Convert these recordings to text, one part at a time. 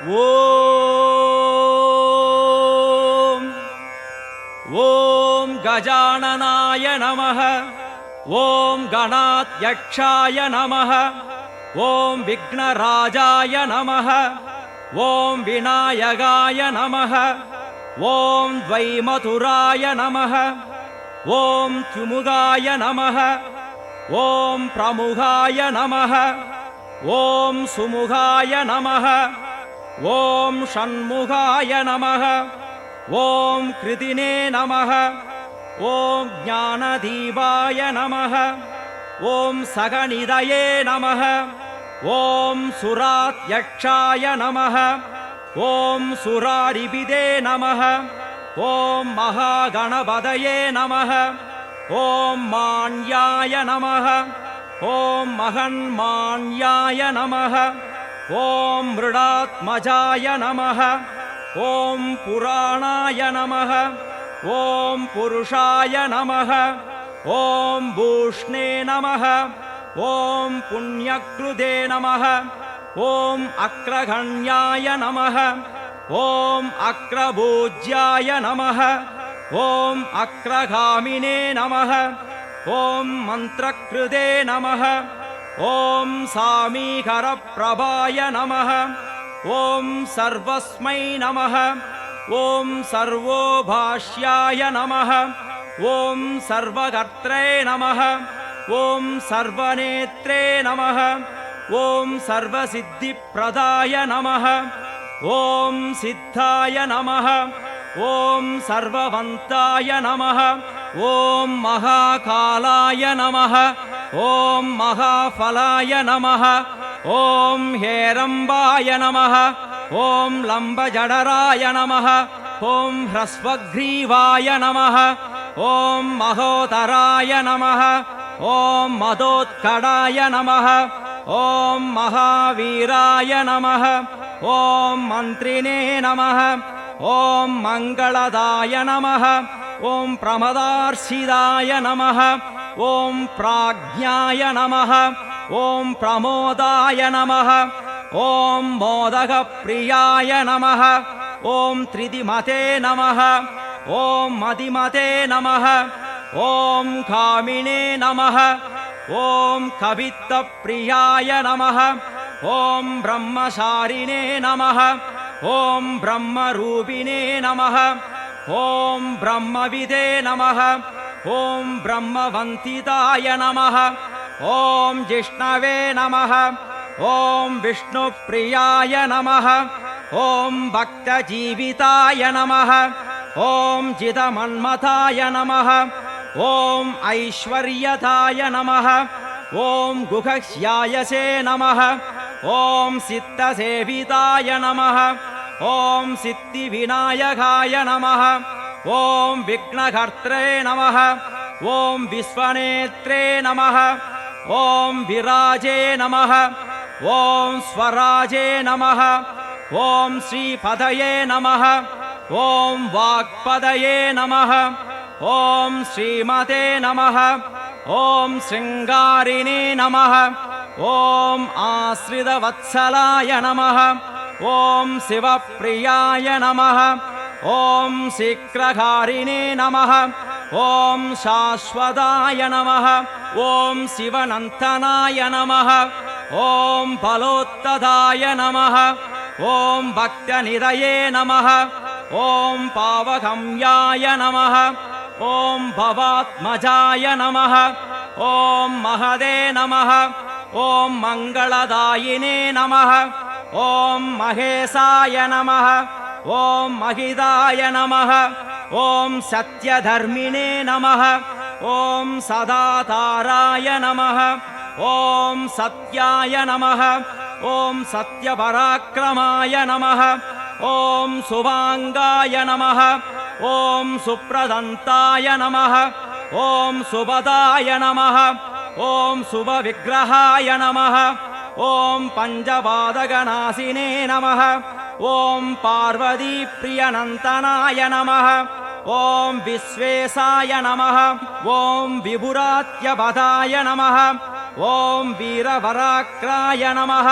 ஓம் ஓம் கஜானனாய நமः. ஓம் கணாத்யக்ஷாய நமः. ஓம் விக்னராஜாய நமः. ஓம் விநாயகாய நமः. ஓம் துவைமதுராய நமः. ஓம் துமுகாய நமः. ஓம் பிரமுகாய நமः. ஓம் சுமுகாய நமः. ஓம் ஷண்முகாய நமः. ஓம் கிருதினே நமः. ஓம் ஞானதீபாய நமः. ஓம் சகநிதயே நமः. ஓம் சுராத்யக்ஷாய நமः. ஓம் சுராரிபிதே நமः. ஓம் மகாகணபதயே நமः. ஓம் மான்யாய நமः. ஓம் மகன்மான்யாய நமः. ஓம் மிருடாத்மஜாய நமः. ஓம் புராணாய நமः. ஓம் புருஷாய நமः. ஓம் பூஷ்ணே நமः. ஓம் புண்ணியக்ருதே நமः. ஓம் அக்ரகண்யாய நமः. ஓம் அக்ரபூஜ்யாய நமः. ஓம் அக்ரகாமினே நமः. ஓம் மந்திரக்ருதே நமः. ஓம் சாமீகரப்பிரபாய நமः. ஓம் சர்வஸ்மை நமः. ஓம் சர்வோபாஷ்யாய நமः. ஓம் சர்வகர்த்ரே நமः. ஓம் சர்வநேத்ரே நமः. ஓம் சர்வசித்திப்பிரதாய நமः. ஓம் சித்தாய நமः. ஓம் சர்வவந்தாய நமः. ஓம் மகாகாலாய நமः. ஓம் மகாஃபலாய நமः. ஓம் ஹேரம்பாய நமः. ஓம் லம்பஜடராய நமः. ஓம் ஹ்ரஸ்வக்ரீவாய நமः. ஓம் மகோதராய நமः. ஓம் மதோத்கடாய நமः. ஓம் மகாவீராய நமः. ஓம் மந்திரினே நமः. ஓம் மங்களதாய நமः. ஓம் பிரமதார்ஷிதாய நமः. ஓம் பிராஜ்ஞாய நமः. ஓம் பிரமோதாய நமः. ஓம் மோதகப்பிரியாய நமः. ஓம் த்ரிதிமதே நமः. ஓம் மதிமதே நமः. ஓம் காமினே நமः. ஓம் கவித்தப்பிரியாய நமः. ஓம் பிரம்மசாரிணே நமः. ஓம் பிரம்மரூபிணே நமः. ஓம் பிரம்மவிதே நமः. ஓம் பிரம்மவந்திதாய நமः. ஓம் ஜிஷ்ணவே நமः. ஓம் விஷ்ணுப்பிரியாய நமः. ஓம் பக்தஜீவிதாய நமः. ஓம் ஜிதமன்மதாய நமः. ஓம் ஐஸ்வர்யதாய நமः. ஓம் குஹ்யாயசே நமः. ஓம் சித்தசேவிதாய நமः. ஓம் சித்திவிநாயகாய நமः. ஓம் விக்னகர்த்ரே நமः. ஓம் விஸ்வநேத்ரே நமः. ஓம் விராஜே நமः. ஓம் ஸ்வராஜே நமः. ஓம் ஸ்ரீபதயே நமः. ஓம் வாக்பதயே நமः. ஓம் ஸ்ரீமதே நமः. ஓம் ஸ்ருங்காரிணே நமः. ஓம் ஆஸ்ரிதவத்சலாய நமः. ஓம் சிவப்பிரியாய நமः. ஓம் சீக்ரகாரிணே நமः. ஓம் சாஸ்வதாய நமः. ஓம் சிவனந்தனாய நமः. ஓம் பலோத்ததாய நமः. ஓம் பக்தநிதயே நமः. ஓம் பாவகம்யாய நமः. ஓம் பவாத்மஜாய நமः. ஓம் மகதே நமः. ஓம் மங்களதாயினே நமः. ஓம் மகேசாய நமः. ஓம் மகிதாய நமः. ஓம் சத்யதர்மிணே நமः. ஓம் சதாதாராய நமः. ஓம் சத்யாய நமः. ஓம் சத்யபராக்கிரமாய நமः. ஓம் சுவாங்காய நமः. ஓம் சுப்ரதந்தாய நமः. ஓம் சுபதாய நமः. ஓம் சுபவிக்கிரகாய நமः. ஓம் பஞ்சபாதகநாசினே நமः. ஓம் பார்வதீப்ரியநந்தனாய நமः. ஓம் விஸ்வேசாய நமः. ஓம் விபுராத்யபதாய நமः. ஓம் வீரவராக்ராய நமः.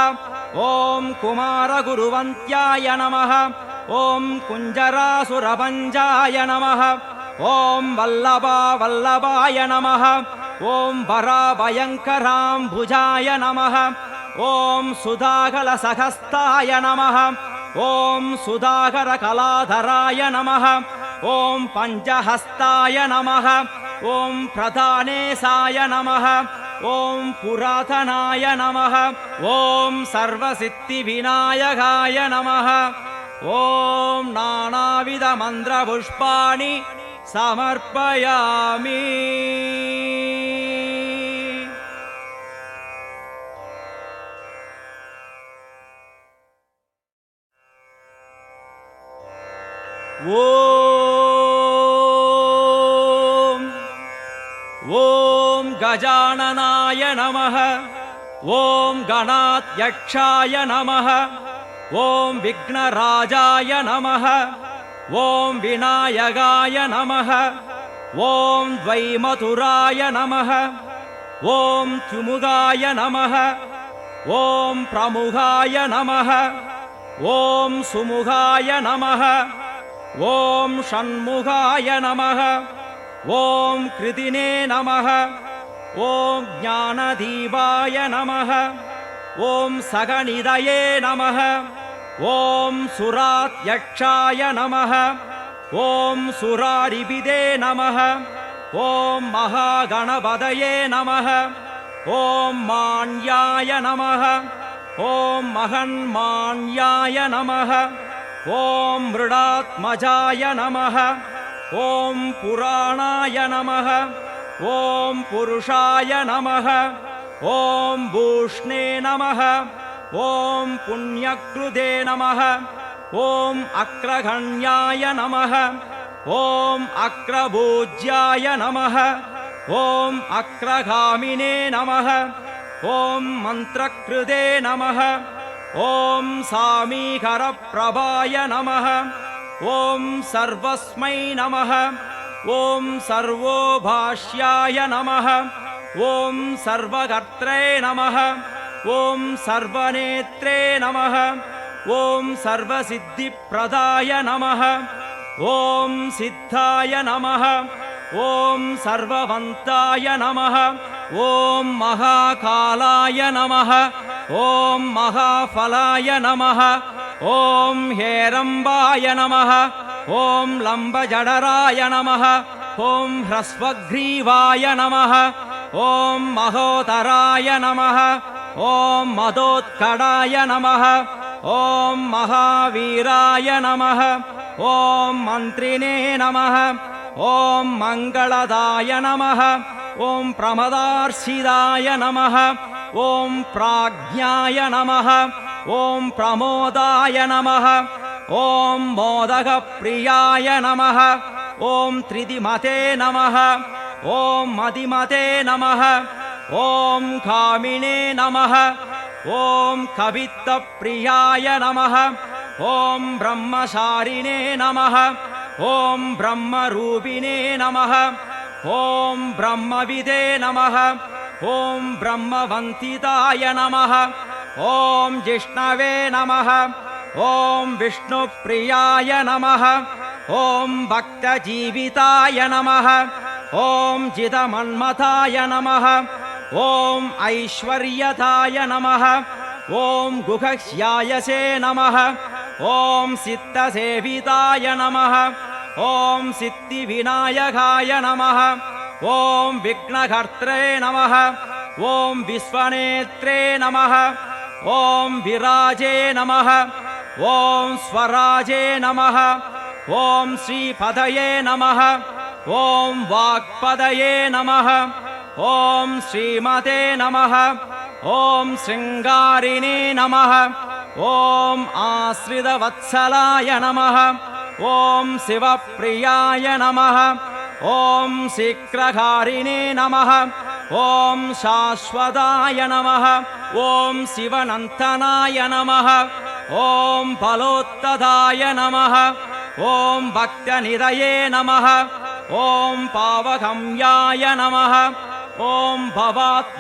ॐ कुमारगुरुवन्त्याय नमः ॐ कुञ्जरासुरभञ्जाय नमः ॐ वल्लभाय नमः ॐ वराभयङ्कराम्बुजाय नमः ॐ सुधाकलसहस्ताय नमः ॐ सुधाकरकलाधराय नमः ॐ पञ्चहस्ताय नमः ॐ प्रधानेशाय नमः ॐ पुरातनाय नमः ॐ सर्वसिद्धिविनायकाय नमः ॐ नानाविधमन्त्रपुष्पाणि समर्पयामि। ॐ गजाननाय नमः ॐ गणाध्यक्षाय नमः ॐ विघ्नराजाय नमः ॐ विनायकाय नमः ॐ द्वैमधुराय नमः ॐ त्रिमुगाय नमः ॐ प्रमुखाय नमः ॐ सुमुखाय नमः ॐ षण्मुखाय नमः ॐ कृतिने नमः ॐ ज्ञानदीपाय नमः ॐ सगनिधये नमः ॐ सुराध्यक्षाय नमः ॐ सुरारिभिदे नमः ॐ महागणपतये नमः ॐ मान्याय नमः ॐ महन्मान्याय नमः ॐ मृडात्मजाय नमः ॐ पुराणाय नमः ॐ पुरुषाय नमः ॐ भूष्णे नमः ॐ पुण्यकृते नमः ॐ अग्रगण्याय नमः ॐ अग्रभूज्याय नमः ॐ अग्रगामिने नमः ॐ मन्त्रकृते नमः ॐ सामीकरप्रभाय नमः ॐ सर्वस्मै नमः ॐ सर्वोभाष्याय नमः ॐ सर्वकर्त्रे नमः ॐ सर्वनेत्रे नमः ॐ सर्वसिद्धिप्रदाय नमः ॐ सिद्धाय नमः ॐ सर्ववन्ताय नमः ॐ महाकालाय नमः ॐ महाफलाय नमः ॐ हेरम्बाय नमः ॐ लम्बजडराय नमः ॐ ह्रस्वग्रीवाय नमः ॐ महोदराय नमः ॐ मदोत्कटाय नमः ॐ महावीराय नमः ॐ मन्त्रिणे नमः ॐ मङ्गलदाय नमः ॐ प्रमदार्शिदाय नमः ॐ प्राज्ञाय नमः ॐ प्रमोदाय नमः ॐ मोदकप्रियाय नमः ॐ त्रिदिमते नमः ॐ मदिमते नमः ॐ कामिने नमः ॐ कवित्तप्रियाय नमः ॐ ब्रह्मचारिणे नमः ॐ ब्रह्मरूपिणे नमः ॐ ब्रह्मविदे नमः ॐ ब्रह्मवन्दिताय नमः ॐ जिष्णवे नमः ॐ विष्णुप्रियाय नमः ॐ भक्तजीविताय नमः ॐ जितमन्मथाय नमः ॐ ऐश्वर्यदाय नमः ॐ गुहस्यायसे नमः ॐ सिद्धसेविताय नमः ॐ सिद्धिविनायकाय नमः ॐ विघ्नकर्त्रे नमः ॐ विश्वनेत्रे नमः ॐ विराजे नमः ॐ स्वराजे नमः ॐ श्रीपदये नमः ॐ वाक्पदये नमः ॐ श्रीमते नमः ॐ शृङ्गारिणे नमः ॐ आश्रितवत्सलाय नमः ॐ शिवप्रियाय नमः ॐ शीघ्रकारिणे नमः ॐ शाश्वताय नमः ॐ शिवनन्तनाय नमः ॐ फलोत्तदाय नमः ॐ भक्तनिधये नमः ॐ पावगम्याय नमः ॐ भवात्